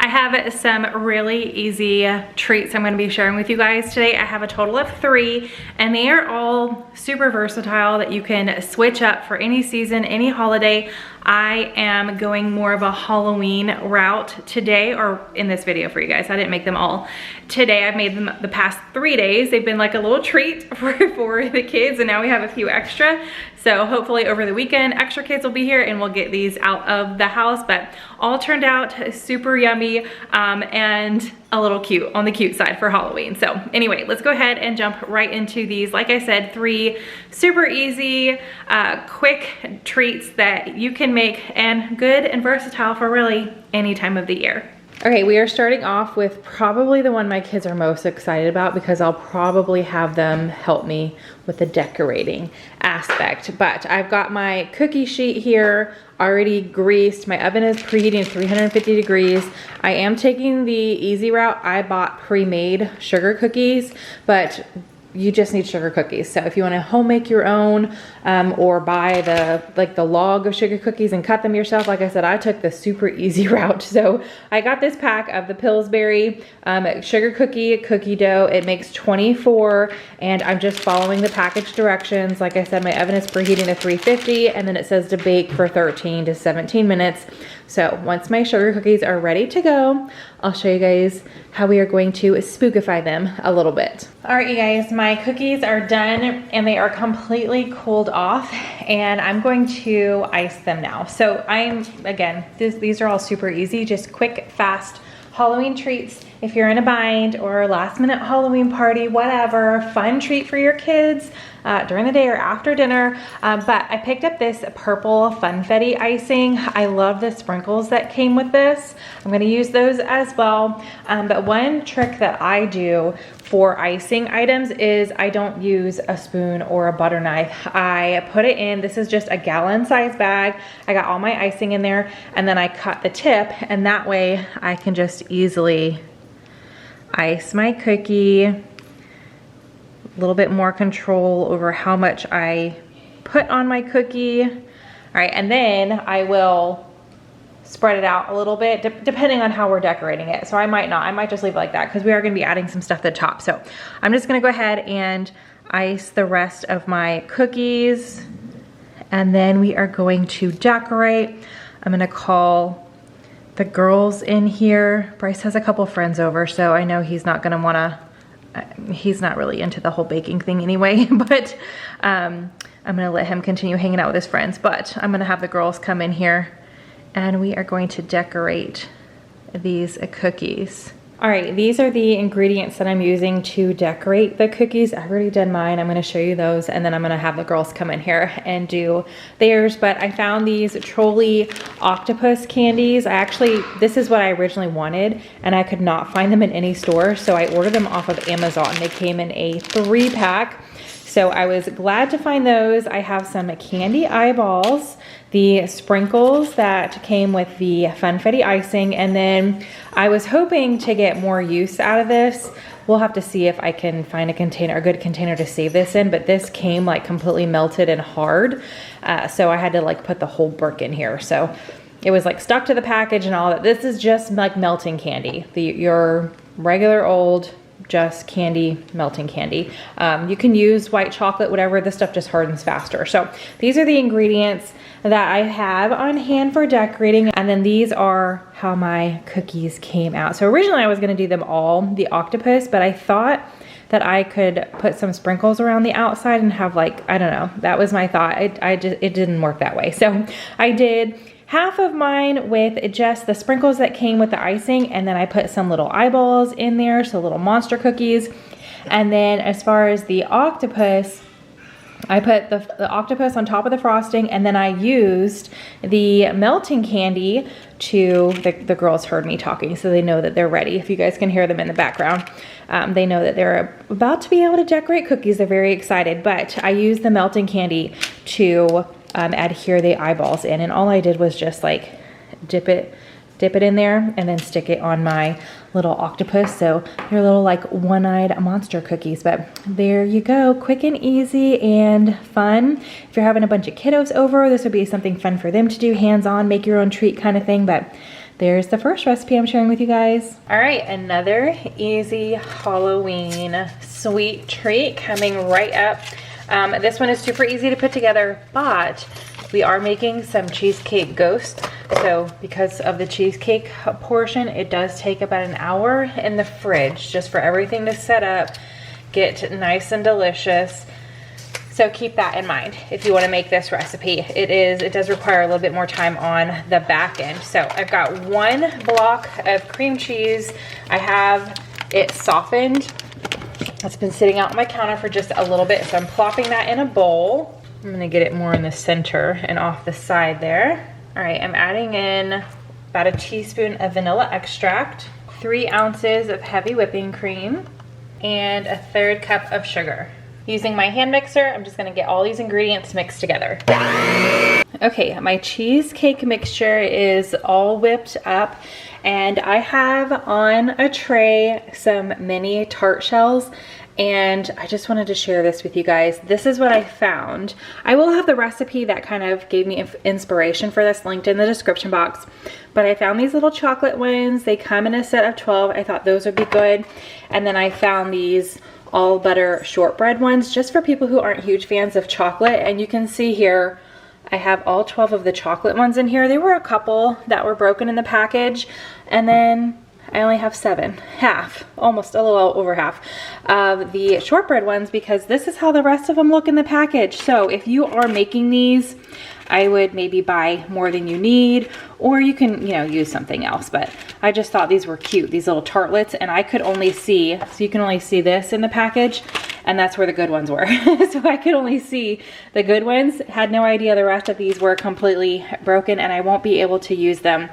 I have some really easy treats I'm gonna be sharing with you guys today. I have a total of 3, and they are all super versatile that you can switch up for any season, any holiday. I am going more of a Halloween route today, or in this video for you guys. I didn't make them all today. I've made them the past 3 days. They've been like a little treat for the kids, and now we have a few extra. So hopefully over the weekend, extra kids will be here and we'll get these out of the house, but all turned out super yummy and a little cute, on the cute side for Halloween. So anyway, let's go ahead and jump right into these. Like I said, 3 super easy, quick treats that you can make and good and versatile for really any time of the year. Okay, we are starting off with probably the one my kids are most excited about because I'll probably have them help me with the decorating aspect. But I've got my cookie sheet here already greased. My oven is preheating at 350 degrees. I am taking the easy route. I bought pre-made sugar cookies, but you just need sugar cookies. So if you want to home make your own or buy the log of sugar cookies and cut them yourself, like I said, I took the super easy route. So I got this pack of the Pillsbury sugar cookie dough. It makes 24, and I'm just following the package directions. Like I said, my oven is preheating to 350, and then it says to bake for 13 to 17 minutes. So once my sugar cookies are ready to go, I'll show you guys how we are going to spookify them a little bit. All right, you guys, my cookies are done and they are completely cooled off, and I'm going to ice them now. So again, these are all super easy, just quick, fast Halloween treats. If you're in a bind or a last minute Halloween party, whatever, fun treat for your kids during the day or after dinner. But I picked up this purple funfetti icing. I love the sprinkles that came with this. I'm gonna use those as well. But one trick that I do for icing items is I don't use a spoon or a butter knife. I put it in, this is just a gallon size bag. I got all my icing in there, and then I cut the tip, and that way I can just easily ice my cookie. A little bit more control over how much I put on my cookie. All right, and then I will spread it out a little bit depending on how we're decorating it. So I might just leave it like that because we are gonna be adding some stuff to the top. So I'm just gonna go ahead and ice the rest of my cookies, and then we are going to decorate. I'm gonna call the girls in here. Bryce has a couple friends over, so I know he's not gonna wanna, he's not really into the whole baking thing anyway, but I'm gonna let him continue hanging out with his friends. But I'm gonna have the girls come in here and we are going to decorate these cookies. All right, these are the ingredients that I'm using to decorate the cookies. I've already done mine. I'm gonna show you those, and then I'm gonna have the girls come in here and do theirs. But I found these Trolley octopus candies. This is what I originally wanted, and I could not find them in any store, so I ordered them off of Amazon. They came in a 3-pack. So I was glad to find those. I have some candy eyeballs, the sprinkles that came with the funfetti icing, and then I was hoping to get more use out of this. We'll have to see if I can find a good container to save this in, but this came like completely melted and hard. So I had to like put the whole brick in here. So it was like stuck to the package and all that. This is just like melting candy, your regular old just candy, melting candy. You can use white chocolate, whatever. This stuff just hardens faster. So these are the ingredients that I have on hand for decorating, and then these are how my cookies came out. So originally I was gonna do them all the octopus, but I thought that I could put some sprinkles around the outside and have like, I don't know, that was my thought. It didn't work that way. So I did half of mine with just the sprinkles that came with the icing, and then I put some little eyeballs in there, so little monster cookies. And then as far as the octopus, I put the octopus on top of the frosting, and then I used the melting candy to, the girls heard me talking, so they know that they're ready. If you guys can hear them in the background, they know that they're about to be able to decorate cookies. They're very excited, but I used the melting candy to adhere the eyeballs in, and all I did was just like dip it in there and then stick it on my little octopus. So they're little like one-eyed monster cookies, but there you go. Quick and easy and fun. If you're having a bunch of kiddos over, this would be something fun for them to do, hands-on, make your own treat kind of thing. But there's the first recipe I'm sharing with you guys. All right, another easy Halloween sweet treat coming right up. This one is super easy to put together, but we are making some Cheesecake Ghost. So because of the cheesecake portion, it does take about an hour in the fridge just for everything to set up, get nice and delicious. So keep that in mind if you want to make this recipe. It does require a little bit more time on the back end. So I've got 1 block of cream cheese. I have it softened. It's been sitting out on my counter for just a little bit, so I'm plopping that in a bowl. I'm gonna get it more in the center and off the side there. All right, I'm adding in about a teaspoon of vanilla extract, 3 ounces of heavy whipping cream, and a 1/3 cup of sugar. Using my hand mixer, I'm just gonna get all these ingredients mixed together. Okay, my cheesecake mixture is all whipped up, and I have on a tray some mini tart shells, and I just wanted to share this with you guys. This is what I found. I will have the recipe that kind of gave me inspiration for this linked in the description box, but I found these little chocolate ones. They come in a set of 12. I thought those would be good. And then I found these all butter shortbread ones just for people who aren't huge fans of chocolate. And you can see here, I have all 12 of the chocolate ones in here. There were a couple that were broken in the package, and then I only have 7, half, almost a little over half of the shortbread ones, because this is how the rest of them look in the package. So if you are making these, I would maybe buy more than you need, or you can, you know, use something else. But I just thought these were cute, these little tartlets, and I could only see, so you can only see this in the package, and that's where the good ones were. So I could only see the good ones, had no idea the rest of these were completely broken, and I won't be able to use them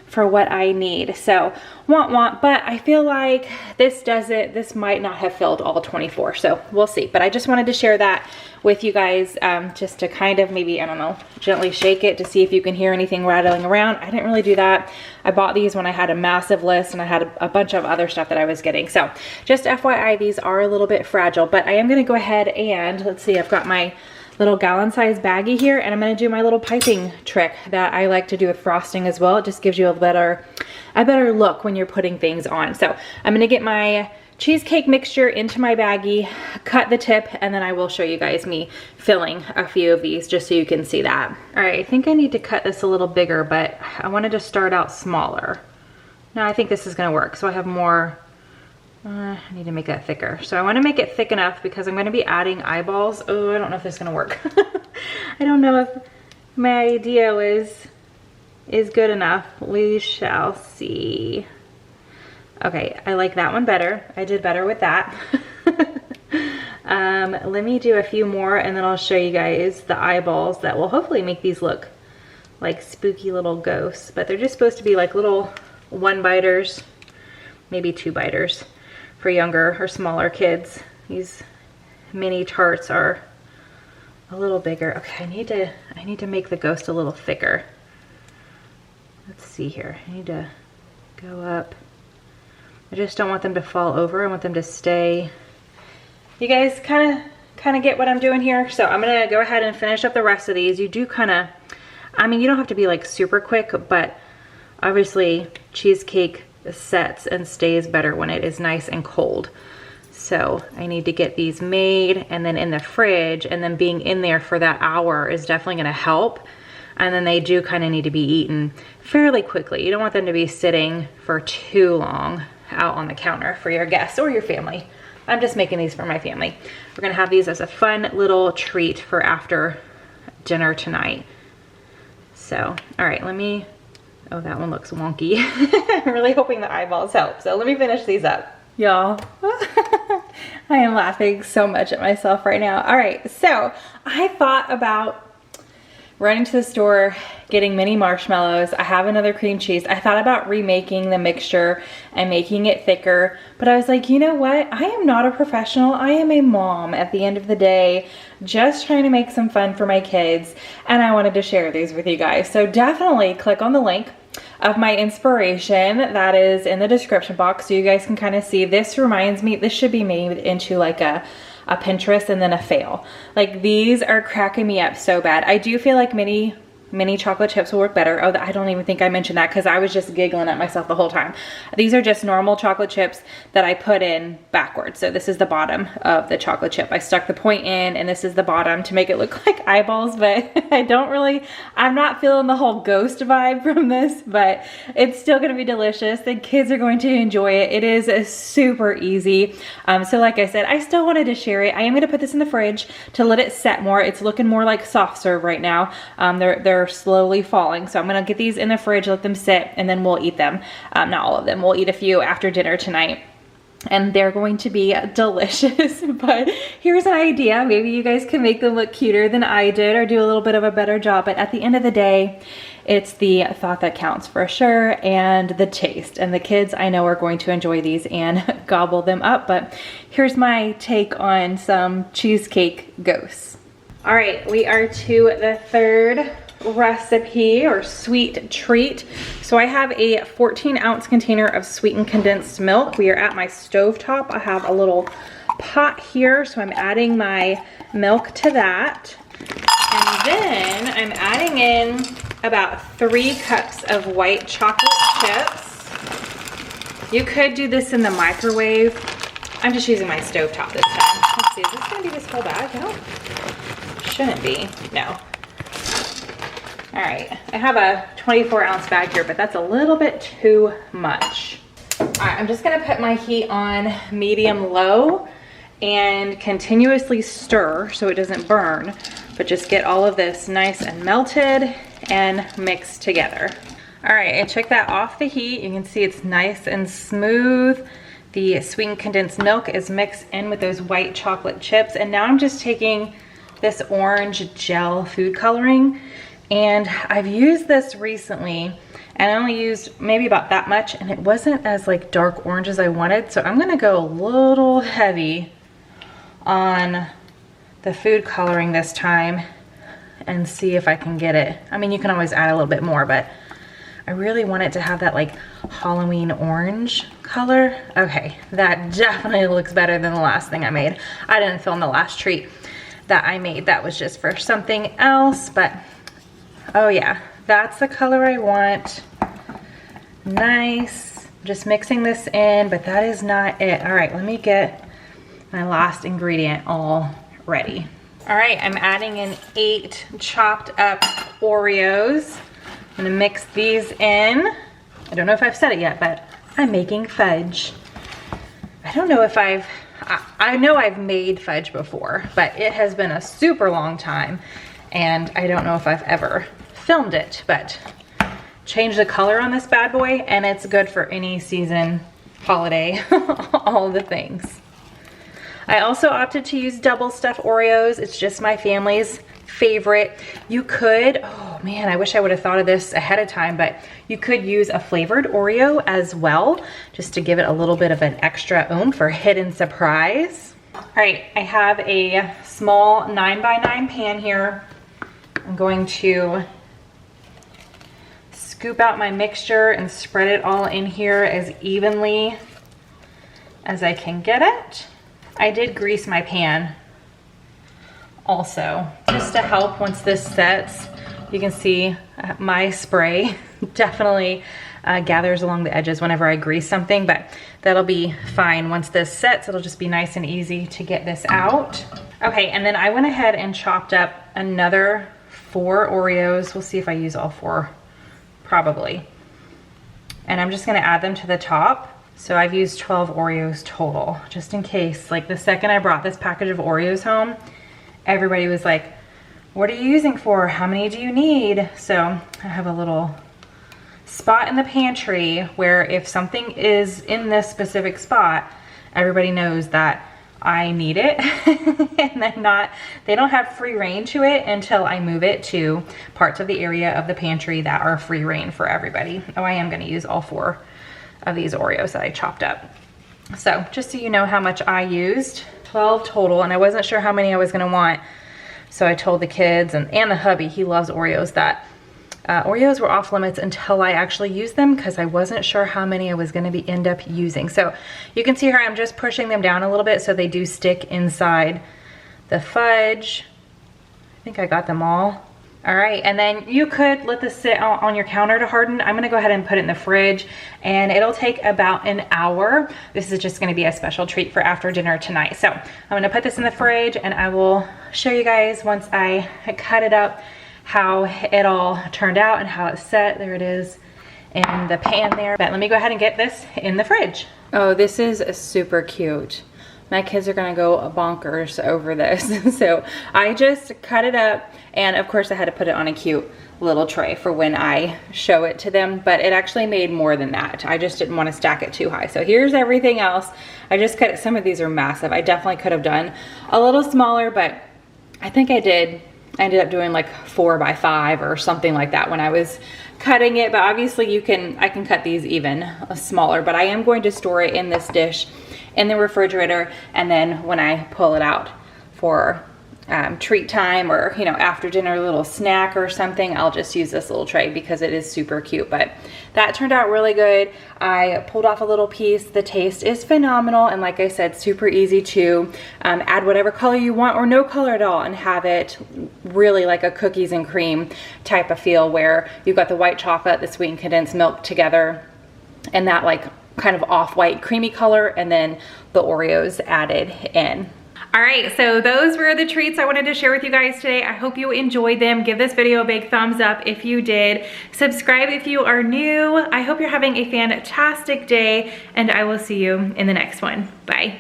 for what I need. So want, but I feel like this might not have filled all 24, so we'll see. But I just wanted to share that with you guys, just to kind of maybe, I don't know, gently shake it to see if you can hear anything rattling around. I didn't really do that. I bought these when I had a massive list and I had a bunch of other stuff that I was getting. So just FYI, these are a little bit fragile, but I am gonna go ahead and, let's see, I've got my little gallon-sized baggie here, and I'm gonna do my little piping trick that I like to do with frosting as well. It just gives you a better look when you're putting things on. So I'm gonna get my cheesecake mixture into my baggie, cut the tip, and then I will show you guys me filling a few of these just so you can see that. All right, I think I need to cut this a little bigger, but I wanted to start out smaller. Now I think this is gonna work. So I have more, I need to make that thicker. So I wanna make it thick enough because I'm gonna be adding eyeballs. Oh, I don't know if this is gonna work. I don't know if my idea is good enough. We shall see. Okay, I like that one better. I did better with that. Let me do a few more and then I'll show you guys the eyeballs that will hopefully make these look like spooky little ghosts. But they're just supposed to be like little 1-biters, maybe 2-biters for younger or smaller kids. These mini tarts are a little bigger. Okay, I need to make the ghost a little thicker. Let's see here. I need to go up. I just don't want them to fall over. I want them to stay. You guys kind of get what I'm doing here. So I'm gonna go ahead and finish up the rest of these. You do kind of, I mean, you don't have to be like super quick, but obviously cheesecake sets and stays better when it is nice and cold. So I need to get these made and then in the fridge, and then being in there for that hour is definitely gonna help. And then they do kind of need to be eaten fairly quickly. You don't want them to be sitting for too long out on the counter for your guests or your family. I'm just making these for my family. We're gonna have these as a fun little treat for after dinner tonight. So, all right, let me, oh, that one looks wonky. I'm really hoping the eyeballs help. So let me finish these up. Y'all, I am laughing so much at myself right now. All right, so I thought about running to the store, getting mini marshmallows. I have another cream cheese. I thought about remaking the mixture and making it thicker, but I was like, you know what? I am not a professional. I am a mom at the end of the day, just trying to make some fun for my kids, and I wanted to share these with you guys. So definitely click on the link of my inspiration that is in the description box so you guys can kind of see. This reminds me, this should be made into like a Pinterest and then a fail. Like, these are cracking me up so bad. I do feel like mini mini chocolate chips will work better. Oh, I don't even think I mentioned that because I was just giggling at myself the whole time. These are just normal chocolate chips that I put in backwards. So this is the bottom of the chocolate chip. I stuck the point in and this is the bottom to make it look like eyeballs, but I'm not feeling the whole ghost vibe from this, but it's still gonna be delicious. The kids are going to enjoy it. It is super easy. So like I said, I still wanted to share it. I am gonna put this in the fridge to let it set more. It's looking more like soft serve right now. They're slowly falling. So I'm gonna get these in the fridge, let them sit, and then we'll eat them. Not all of them, we'll eat a few after dinner tonight. And they're going to be delicious. But here's an idea. Maybe you guys can make them look cuter than I did or do a little bit of a better job. But at the end of the day, it's the thought that counts for sure and the taste. And the kids I know are going to enjoy these and gobble them up. But here's my take on some Cheesecake Ghosts. All right, we are to the third recipe or sweet treat. So I have a 14-ounce container of sweetened condensed milk. We are at my stovetop. I have a little pot here, so I'm adding my milk to that. And then I'm adding in about 3 cups of white chocolate chips. You could do this in the microwave. I'm just using my stovetop this time. Let's see, is this gonna be this whole bag? No, shouldn't be, no. All right, I have a 24-ounce bag here, but that's a little bit too much. All right, I'm just gonna put my heat on medium-low and continuously stir so it doesn't burn, but just get all of this nice and melted and mixed together. All right, I took that off the heat. You can see it's nice and smooth. The sweetened condensed milk is mixed in with those white chocolate chips. And now I'm just taking this orange gel food coloring, and I've used this recently and I only used maybe about that much, and it wasn't as like dark orange as I wanted. So I'm gonna go a little heavy on the food coloring this time and see if I can get it. I mean, you can always add a little bit more, but I really want it to have that like Halloween orange color. Okay, that definitely looks better than the last thing I made. I didn't film the last treat that I made. That was just for something else, but oh yeah, that's the color I want. Nice. Just mixing this in, but that is not it. All right, let me get my last ingredient all ready. All right, I'm adding in 8 chopped up Oreos. I'm gonna mix these in. I don't know if I've said it yet, but I'm making fudge. I don't know if I know I've made fudge before, but it has been a super long time, and I don't know if I've ever filmed it, but change the color on this bad boy, and it's good for any season, holiday, all the things. I also opted to use double stuffed Oreos. It's just my family's favorite. You could, oh man, I wish I would have thought of this ahead of time, but you could use a flavored Oreo as well, just to give it a little bit of an extra oomph for hidden surprise. All right, I have a small 9x9 pan here. I'm going to scoop out my mixture and spread it all in here as evenly as I can get it. I did grease my pan also, just to help once this sets. You can see my spray definitely gathers along the edges whenever I grease something, but that'll be fine. Once this sets, it'll just be nice and easy to get this out. Okay, and then I went ahead and chopped up another 4 Oreos. We'll see if I use all 4, probably. And I'm just gonna add them to the top. So I've used 12 Oreos total, just in case. Like the second I brought this package of Oreos home, everybody was like, what are you using for? How many do you need? So I have a little spot in the pantry where if something is in this specific spot, everybody knows that I need it. And they don't have free reign to it until I move it to parts of the area of the pantry that are free reign for everybody. Oh, I am gonna use all 4 of these Oreos that I chopped up. So just so you know how much I used, 12 total, and I wasn't sure how many I was gonna want. So I told the kids and the hubby, he loves Oreos, that Oreos were off limits until I actually used them, because I wasn't sure how many I was gonna end up using. So you can see here I'm just pushing them down a little bit so they do stick inside the fudge. I think I got them all. All right, and then you could let this sit on your counter to harden. I'm gonna go ahead and put it in the fridge, and it'll take about an hour. This is just gonna be a special treat for after dinner tonight. So I'm gonna put this in the fridge, and I will show you guys once I cut it up how it all turned out and how it's set. There it is in the pan there. But let me go ahead and get this in the fridge. Oh, this is super cute. My kids are gonna go bonkers over this. So I just cut it up, and of course I had to put it on a cute little tray for when I show it to them, but it actually made more than that. I just didn't want to stack it too high. So here's everything else. I just cut it. Some of these are massive. I definitely could have done a little smaller, but I think I did. I ended up doing like 4 by 5 or something like that when I was cutting it, but obviously I can cut these even smaller, but I am going to store it in this dish in the refrigerator, and then when I pull it out for treat time or, you know, after dinner little snack or something, I'll just use this little tray because it is super cute. But that turned out really good. I pulled off a little piece. The taste is phenomenal, and like I said, super easy to add whatever color you want or no color at all and have it really like a cookies and cream type of feel, where you've got the white chocolate, the sweetened condensed milk together, and that like kind of off-white creamy color, and then the Oreos added in. All right, so those were the treats I wanted to share with you guys today. I hope you enjoyed them. Give this video a big thumbs up if you did. Subscribe if you are new. I hope you're having a fantastic day, and I will see you in the next one. Bye.